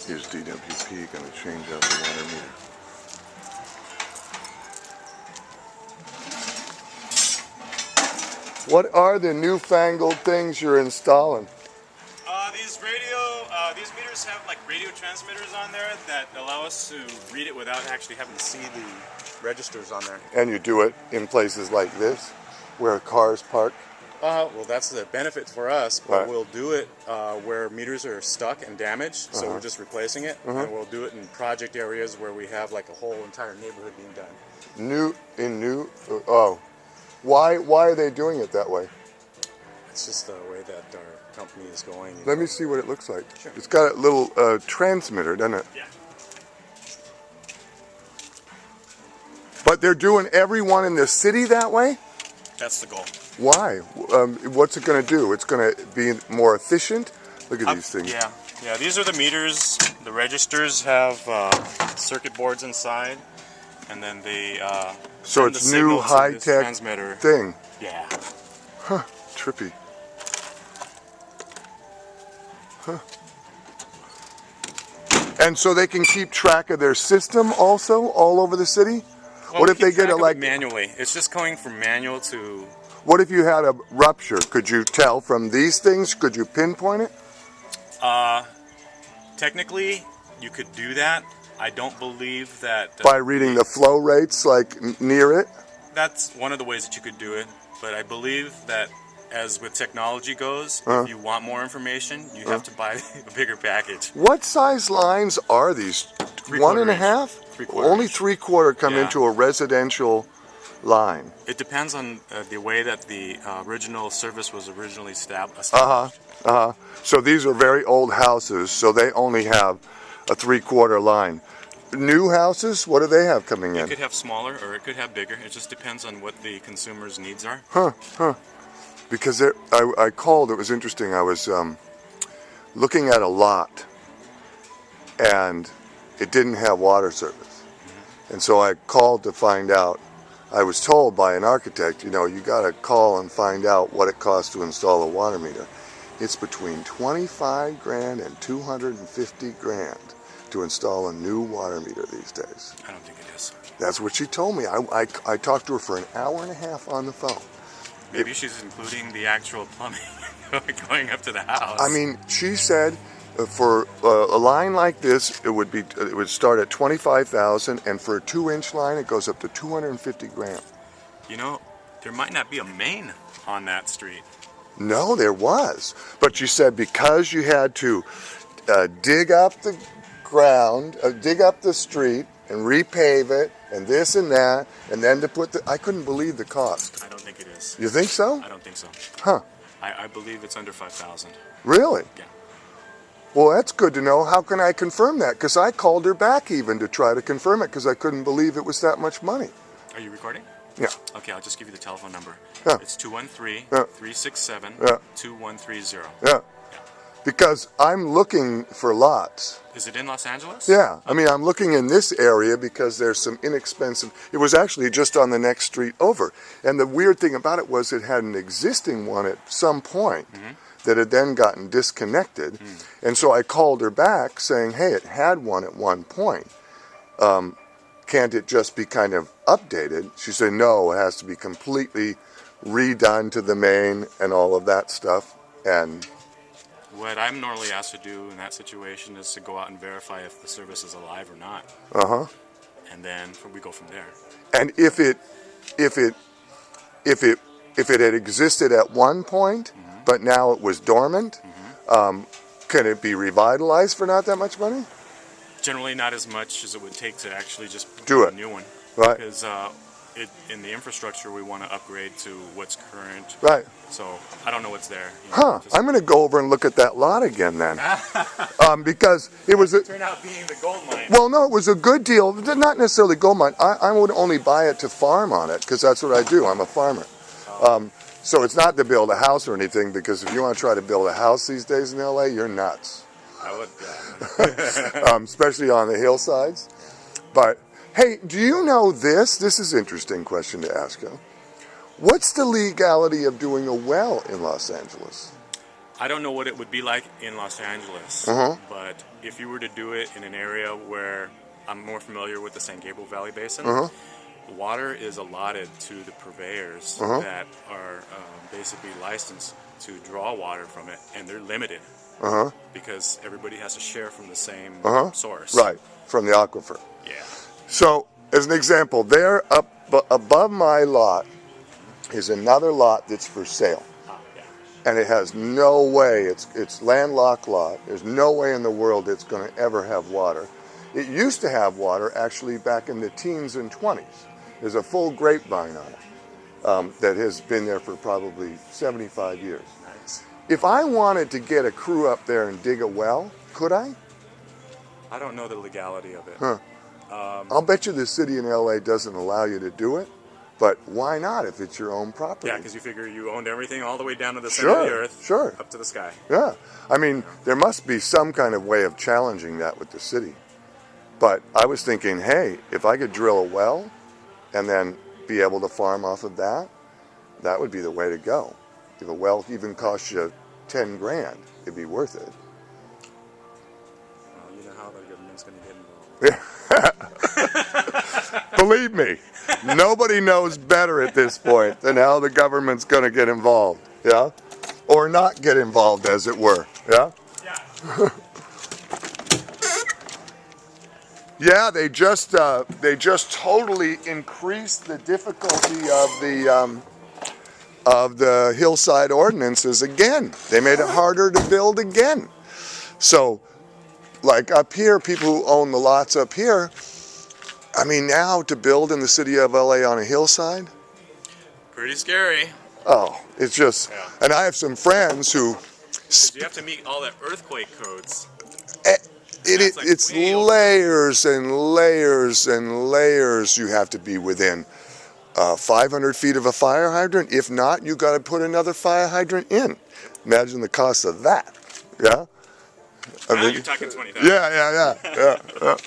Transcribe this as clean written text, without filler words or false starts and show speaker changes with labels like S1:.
S1: Here's DWP going to change out the water meter. What are the newfangled things you're installing?
S2: These meters have like radio transmitters on there that allow us to read it without actually having to see the registers on there.
S1: And you do it in places like this, where cars park?
S2: Well, that's the benefit for us, but
S1: Right.
S2: we'll do it where meters are stuck and damaged, so we're just replacing it, and we'll do it in project areas where we have like a whole entire neighborhood being done.
S1: Why are they doing it that way?
S2: It's just the way that our company is going.
S1: Let me see what it looks like.
S2: Sure.
S1: It's got a little transmitter, doesn't it?
S2: Yeah.
S1: But they're doing everyone in the city that way?
S2: That's the goal.
S1: Why? What's it going to do? It's going to be more efficient? Look at these things.
S2: Yeah, these are the meters. The registers have circuit boards inside, and then they
S1: So
S2: send
S1: it's
S2: the signal
S1: new
S2: to this
S1: high-tech
S2: transmitter
S1: thing.
S2: Yeah.
S1: Huh, trippy. Huh. And so they can keep track of their system also all over the city?
S2: Well,
S1: What if they get it like
S2: manually? It's just going from manual to.
S1: What if you had a rupture? Could you tell from these things? Could you pinpoint it?
S2: Technically, you could do that. I don't believe that.
S1: By reading the flow rates, like near it?
S2: That's one of the ways that you could do it. But I believe that as with technology goes, if you want more information, you have to buy a bigger package.
S1: What size lines are these? 1.5?
S2: 3/4.
S1: Only 3/4 come
S2: Yeah.
S1: into a residential line.
S2: It depends on the way that the original service was originally established.
S1: So these are very old houses, so they only have a 3/4 line. New houses, what do they have coming
S2: It
S1: in?
S2: could have smaller or it could have bigger. It just depends on what the consumer's needs are.
S1: Because I called, it was interesting, I was looking at a lot and it didn't have water service. And so I called to find out. I was told by an architect, you got to call and find out what it costs to install a water meter. It's between 25 grand and 250 grand to install a new water meter these days.
S2: I don't think it is.
S1: That's what she told me. I talked to her for an hour and a half on the phone.
S2: Maybe she's including the actual plumbing going up to the house.
S1: I mean, she said for a line like this, it would start at 25,000, and for a 2-inch line, it goes up to 250 grand.
S2: There might not be a main on that street.
S1: No, there was, but she said because you had to dig up the ground, dig up the street, and repave it, and this and that, and then to put I couldn't believe the cost.
S2: I don't think it is.
S1: You think so?
S2: I don't think so.
S1: Huh.
S2: I believe it's under 5,000.
S1: Really?
S2: Yeah.
S1: Well, that's good to know. How can I confirm that? Because I called her back even to try to confirm it because I couldn't believe it was that much money.
S2: Are you recording?
S1: Yeah.
S2: Okay, I'll just give you the telephone number.
S1: Yeah.
S2: It's 213-367-2130.
S1: Yeah. Because I'm looking for lots.
S2: Is it in Los Angeles?
S1: Yeah. I mean, I'm looking in this area because there's some inexpensive. It was actually just on the next street over. And the weird thing about it was it had an existing one at some point that had then gotten disconnected. And so I called her back saying, hey, it had one at one point. Can't it just be kind of updated? She said, no, it has to be completely redone to the main and all of that stuff. And
S2: what I'm normally asked to do in that situation is to go out and verify if the service is alive or not. And then we go from there.
S1: And if it had existed at one point, but now it was dormant, can it be revitalized for not that much money?
S2: Generally, not as much as it would take to actually just
S1: Do
S2: put
S1: it.
S2: a new one.
S1: Right.
S2: Because in the infrastructure, we want to upgrade to what's current.
S1: Right.
S2: So I don't know what's there.
S1: I'm going to go over and look at that lot again then. Because it was
S2: turned out being the gold mine.
S1: Well, no, it was a good deal. Not necessarily gold mine. I would only buy it to farm on it because that's what I do. I'm a farmer. So it's not to build a house or anything, because if you want to try to build a house these days in LA, you're nuts.
S2: I would.
S1: Especially on the hillsides. But hey, do you know this? This is an interesting question to ask you. What's the legality of doing a well in Los Angeles?
S2: I don't know what it would be like in Los Angeles, but if you were to do it in an area where I'm more familiar with the San Gabriel Valley Basin, water is allotted to the purveyors that are basically licensed to draw water from it, and they're limited because everybody has to share from the same source.
S1: Right, from the aquifer.
S2: Yeah.
S1: So, as an example, there up above my lot is another lot that's for sale. And it has no way, it's landlocked lot, there's no way in the world it's going to ever have water. It used to have water actually back in the teens and 20s. There's a full grapevine on it that has been there for probably 75 years.
S2: Nice.
S1: If I wanted to get a crew up there and dig a well, could I?
S2: I don't know the legality of it.
S1: I'll bet you the city in LA doesn't allow you to do it, but why not if it's your own property?
S2: Yeah, because you figure you owned everything all the way down to the center of the earth, up to the sky.
S1: Yeah, I mean, there must be some kind of way of challenging that with the city. But I was thinking, hey, if I could drill a well and then be able to farm off of that, that would be the way to go. If a well even costs you 10 grand, it'd be worth it.
S2: Well, you know how the government's going to get involved.
S1: Believe me, nobody knows better at this point than how the government's going to get involved, yeah? Or not get involved, as it were, yeah?
S2: Yeah.
S1: Yeah, they just totally increased the difficulty of the hillside ordinances again. They made it harder to build again. So, like up here, people who own the lots up here, I mean, now to build in the city of LA on a hillside,
S2: Pretty scary.
S1: oh, it's just, and I have some friends who,
S2: You have to meet all the earthquake codes.
S1: it's layers and layers and layers you have to be within. 500 feet of a fire hydrant. If not, you got to put another fire hydrant in. Imagine the cost of that. Yeah.
S2: Now you're talking 20,000.
S1: Yeah.